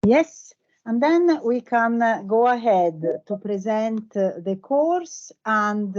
Yes, and then we can go ahead to present the course, and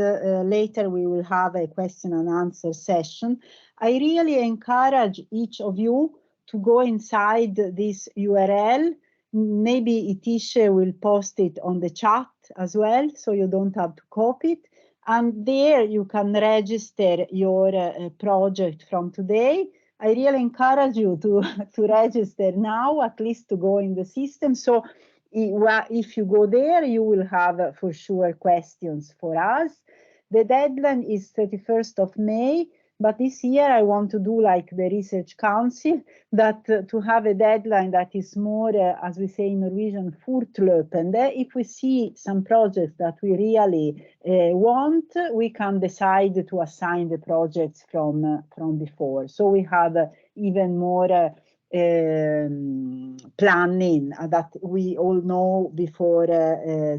later we will have a question and answer session. I really encourage each of you to go inside this URL. Maybe Itishe will post it on the chat as well, so you don't have to copy it. And there you can register your project from today. I really encourage you to register now, at least to go in the system. So if you go there, you will have for sure questions for us. The deadline is 31st of May, but this year I want to do like the Research Council, that to have a deadline that is more, as we say in Norwegian, fortløpende. If we see some projects that we really want, we can decide to assign the projects from before. So we have even more planning that we all know before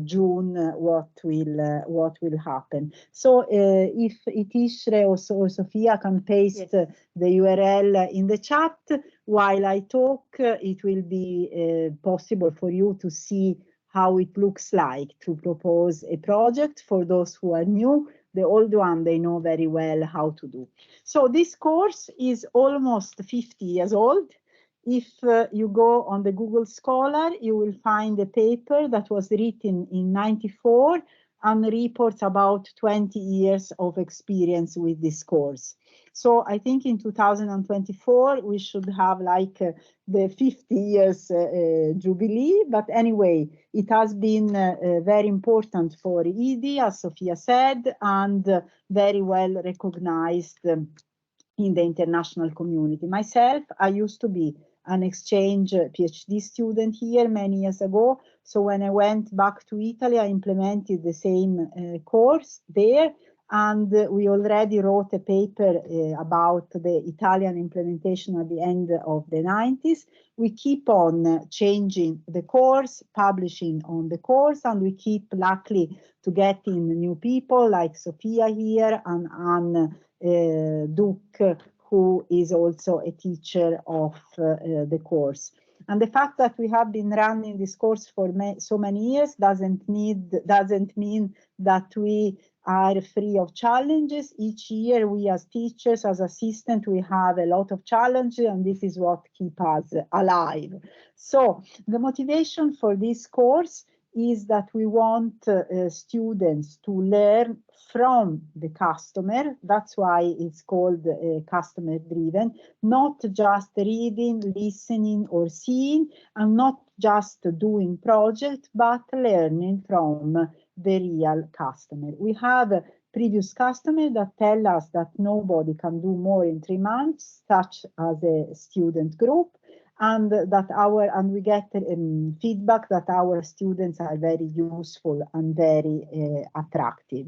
June what will happen. So if Itishre or Sophia can paste the URL in the chat while I talk, it will be possible for you to see how it looks like to propose a project. For those who are new, the old one, they know very well how to do. So this course is almost 50 years old. If you go on the Google Scholar, you will find a paper that was written in '94 and reports about 20 years of experience with this course. So I think in 2024, we should have like the 50 years jubilee. But anyway, it has been very important for ED, as Sophia said, and very well recognized in the international community. Myself, I used to be an exchange PhD student here many years ago. So when I went back to Italy, I implemented the same course there. And we already wrote a paper about the Italian implementation at the end of the 90s. We keep on changing the course, publishing on the course, and we keep luckily to get in new people like Sophia here and Anne Duke, who is also a teacher of the course. And the fact that we have been running this course for so many years doesn't mean that we are free of challenges. Each year we as teachers, as assistants, we have a lot of challenges, and this is what keeps us alive. So the motivation for this course is that we want students to learn from the customer. That's why it's called customer driven, not just reading, listening, or seeing, and not just doing projects, but learning from the real customer. We have previous customers that tell us that nobody can do more in 3 months, such as a student group. And we get feedback that our students are very useful and very attractive.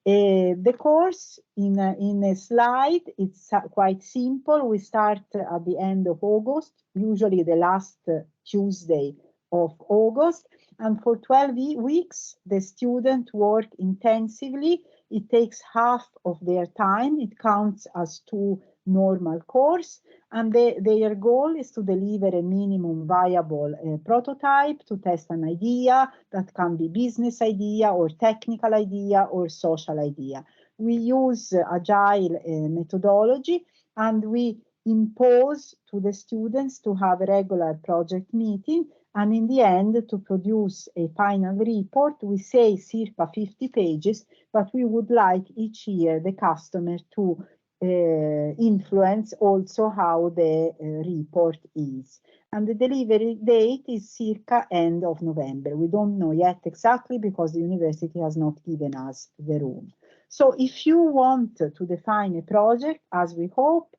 The course in a slide, it's quite simple. We start at the end of August, usually the last Tuesday of August. And for 12 weeks, the students work intensively. It takes half of their time. It counts as 2 normal course, and their goal is to deliver a minimum viable prototype to test an idea that can be business idea or technical idea or social idea. We use agile methodology, and we impose to the students to have a regular project meeting, and in the end to produce a final report. We say circa 50 pages, but we would like each year the customer to influence also how the report is. And the delivery date is circa end of November. We don't know yet exactly because the university has not given us the room. So if you want to define a project, as we hope,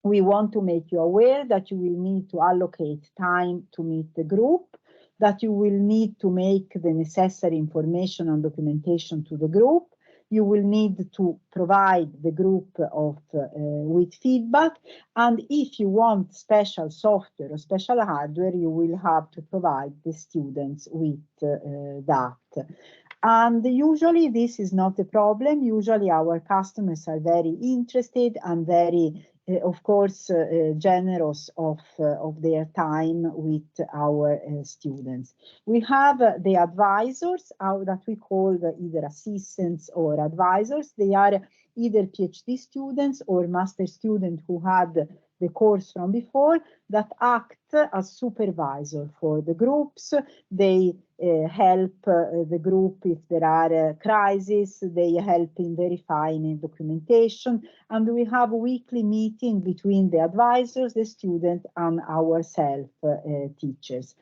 we want to make you aware that you will need to allocate time to meet the group, that you will need to make the necessary information and documentation to the group. You will need to provide the group with feedback. And if you want special software or special hardware, you will have to provide the students with that. And usually this is not a problem. Usually our customers are very interested and very of course, generous of their time with our students. We have the advisors that we call either assistants or advisors. They are either PhD students or master students who had the course from before that act as supervisor for the groups. They help the group if there are crises. They help in verifying documentation. And we have a weekly meeting between the advisors, the student, and ourselves, teachers.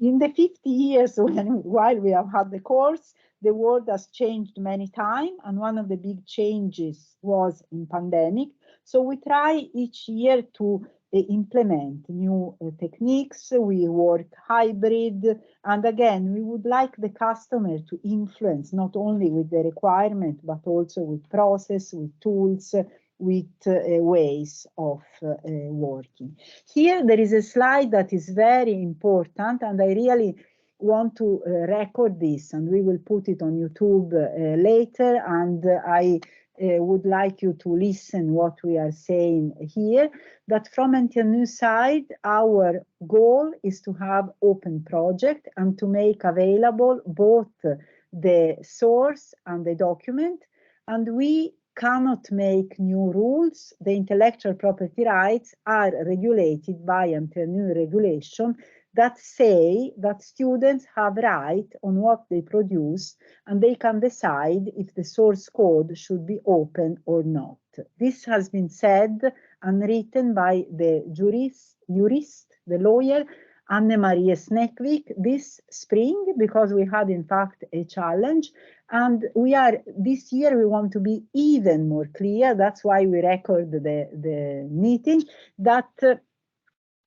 In the 50 years while we have had the course, the world has changed many times, and one of the big changes was in pandemic. So we try each year to implement new techniques. We work hybrid, and again, we would like the customer to influence not only with the requirement, but also with process, with tools, with ways of working. Here there is a slide that is very important, and I really want to record this, and we will put it on YouTube later, and I would like you to listen what we are saying here, that from NTNU side, our goal is to have open project and to make available both the source and the document, and we cannot make new rules. The intellectual property rights are regulated by NTNU regulation that say that students have right on what they produce, and they can decide if the source code should be open or not. This has been said and written by the jurist, the lawyer, Anne-Marie Snekvik this spring, because we had in fact a challenge, and this year we want to be even more clear. That's why we record the meeting, that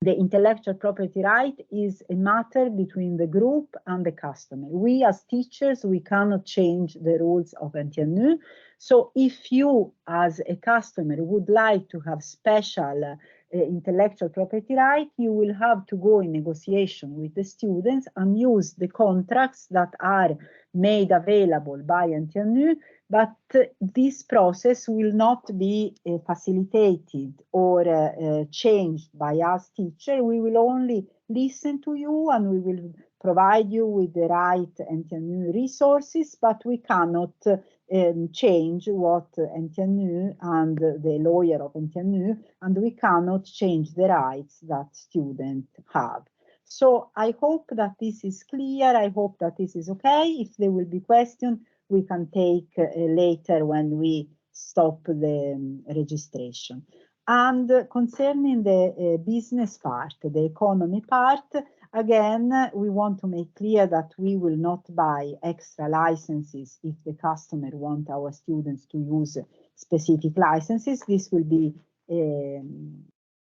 the intellectual property right is a matter between the group and the customer. We as teachers, we cannot change the rules of NTNU. So if you as a customer would like to have special intellectual property right, you will have to go in negotiation with the students and use the contracts that are made available by NTNU. But this process will not be facilitated or changed by us teacher. We will only listen to you, and we will provide you with the right NTNU resources, but we cannot change what NTNU and the lawyer of NTNU, and we cannot change the rights that students have. So I hope that this is clear. I hope that this is okay. If there will be questions, we can take later when we stop the registration. And concerning the business part, the economy part, again, we want to make clear that we will not buy extra licenses if the customer wants our students to use specific licenses. This will be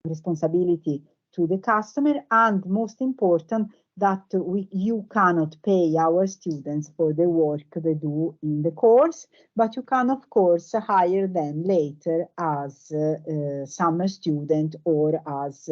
responsibility to the customer, and most important, that you cannot pay our students for the work they do in the course, but you can, of course, hire them later as summer student or as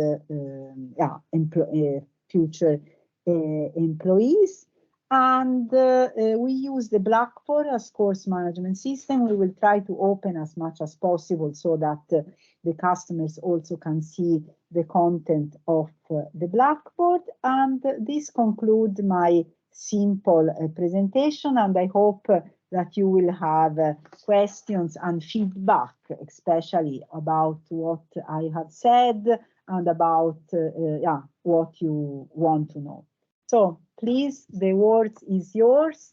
future employees. And we use the Blackboard as course management system. We will try to open as much as possible so that the customers also can see the content of the Blackboard. And this concludes my simple presentation, and I hope that you will have questions and feedback, especially about what I have said and about what you want to know. So please, the word is yours.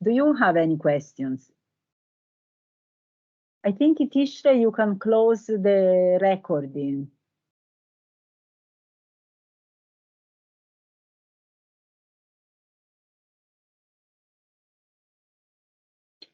Do you have any questions? I think, Tishre, you can close the recording.